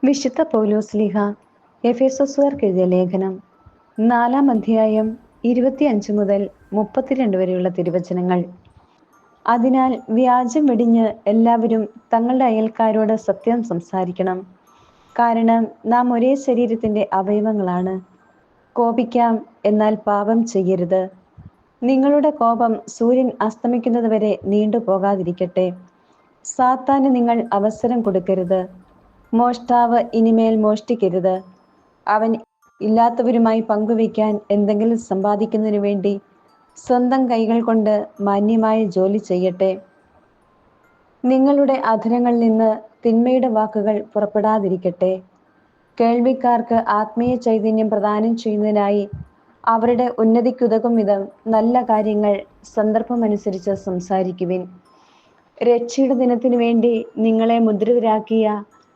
വിശുദ്ധ പൗലോസ്ലീഹ എഫേസോസുകാർക്ക് എഴുതിയ ലേഖനം 4-ാം അധ്യായം 25 മുതൽ 32 വരെയുള്ള തിരുവചനങ്ങൾ. അതിനാൽ വ്യാജം വെടിഞ്ഞ് എല്ലാവരും തങ്ങളുടെ അയൽക്കാരോട് സത്യം സംസാരിക്കണം. കാരണം നാം ഒരേ ശരീരത്തിന്റെ അവയവങ്ങളാണ്. കോപിക്കാം, എന്നാൽ പാപം ചെയ്യരുത്. നിങ്ങളുടെ കോപം സൂര്യൻ അസ്തമിക്കുന്നതുവരെ നീണ്ടുപോകാതിരിക്കട്ടെ. സാത്താന് നിങ്ങൾ അവസരം കൊടുക്കരുത്. മോഷ്ടാവ് ഇനിമേൽ മോഷ്ടിക്കരുത്. അവൻ ഇല്ലാത്തവരുമായി പങ്കുവയ്ക്കാൻ എന്തെങ്കിലും സമ്പാദിക്കുന്നതിനു വേണ്ടി സ്വന്തം കൈകൾ കൊണ്ട് മാന്യമായ ജോലി ചെയ്യട്ടെ. നിങ്ങളുടെ അധരങ്ങളിൽ നിന്ന് തിന്മയുടെ വാക്കുകൾ പുറപ്പെടാതിരിക്കട്ടെ. കേൾവിക്കാർക്ക് ആത്മീയ ചൈതന്യം പ്രദാനം ചെയ്യുന്നതിനായി അവരുടെ ഉന്നതിക്കുതകും വിധം നല്ല കാര്യങ്ങൾ സന്ദർഭമനുസരിച്ച് സംസാരിക്കുവിൻ. രക്ഷയുടെ ദിനത്തിനു വേണ്ടി നിങ്ങളെ മുദ്രിതരാക്കിയ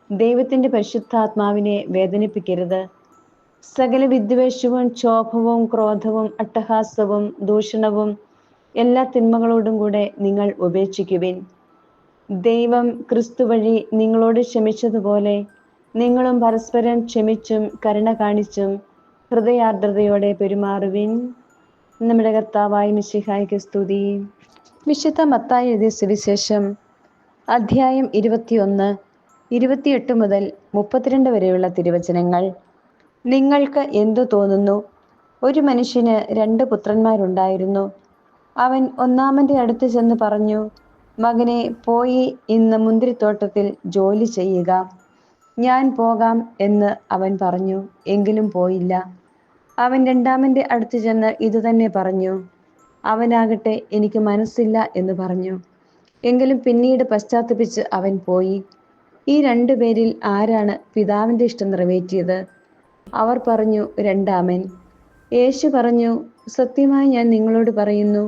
ദൈവത്തിന്റെ പരിശുദ്ധാത്മാവിനെ വേദനിപ്പിക്കരുത്. സകല വിദ്വേഷവും ക്ഷോഭവും ക്രോധവും അട്ടഹാസവും ദൂഷണവും എല്ലാ തിന്മകളോടും കൂടെ നിങ്ങൾ ഉപേക്ഷിക്കുവിൻ. ദൈവം ക്രിസ്തു വഴി നിങ്ങളോട് ക്ഷമിച്ചതുപോലെ നിങ്ങളും പരസ്പരം ക്ഷമിച്ചും കരുണ കാണിച്ചും ഹൃദയാർദ്രതയോടെ പെരുമാറുവിൻ. നമ്മുടെ കർത്താവായ മിശിഹായ്ക്ക് സ്തുതി. വിശുദ്ധ മത്തായി എഴുതിയ സുവിശേഷം അധ്യായം 21, 28 മുതൽ 32 വരെയുള്ള തിരുവചനങ്ങൾ. നിങ്ങൾക്ക് എന്തു തോന്നുന്നു? ഒരു മനുഷ്യന് 2 പുത്രന്മാരുണ്ടായിരുന്നു. അവൻ ഒന്നാമന്റെ അടുത്ത് ചെന്ന് പറഞ്ഞു, മകനെ, പോയി ഇന്ന് മുന്തിരിത്തോട്ടത്തിൽ ജോലി ചെയ്യുക. ഞാൻ പോകാം എന്ന് അവൻ പറഞ്ഞു. എങ്കിലും പോയില്ല. അവൻ രണ്ടാമന്റെ അടുത്ത് ചെന്ന് ഇതുതന്നെ പറഞ്ഞു. അവനാകട്ടെ, എനിക്ക് മനസ്സില്ല എന്ന് പറഞ്ഞു. എങ്കിലും പിന്നീട് പശ്ചാത്തപിച്ച് അവൻ പോയി. ഈ 2 പേരിൽ ആരാണ് പിതാവിന്റെ ഇഷ്ടം നിറവേറ്റിയത്? അവർ പറഞ്ഞു, രണ്ടാമൻ. യേശു പറഞ്ഞു, സത്യമായി ഞാൻ നിങ്ങളോട് പറയുന്നു,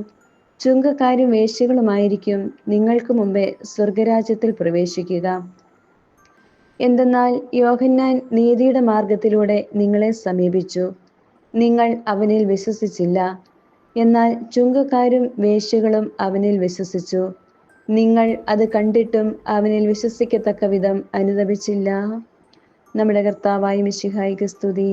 ചുങ്കക്കാരും വേശ്യകളുമായിരിക്കും നിങ്ങൾക്ക് മുമ്പേ സ്വർഗരാജ്യത്തിൽ പ്രവേശിക്കുക. എന്തെന്നാൽ യോഹന്നാൻ നീതിയുടെ മാർഗത്തിലൂടെ നിങ്ങളെ സമീപിച്ചു, നിങ്ങൾ അവനിൽ വിശ്വസിച്ചില്ല. എന്നാൽ ചുങ്കക്കാരും വേശ്യകളും അവനിൽ വിശ്വസിച്ചു. നിങ്ങൾ അത് കണ്ടിട്ടും അവനിൽ വിശ്വസിക്കത്തക്ക വിധം അനുതപിച്ചില്ല. നമ്മുടെ കർത്താവായ മിശിഹായ്ക്ക് സ്തുതി.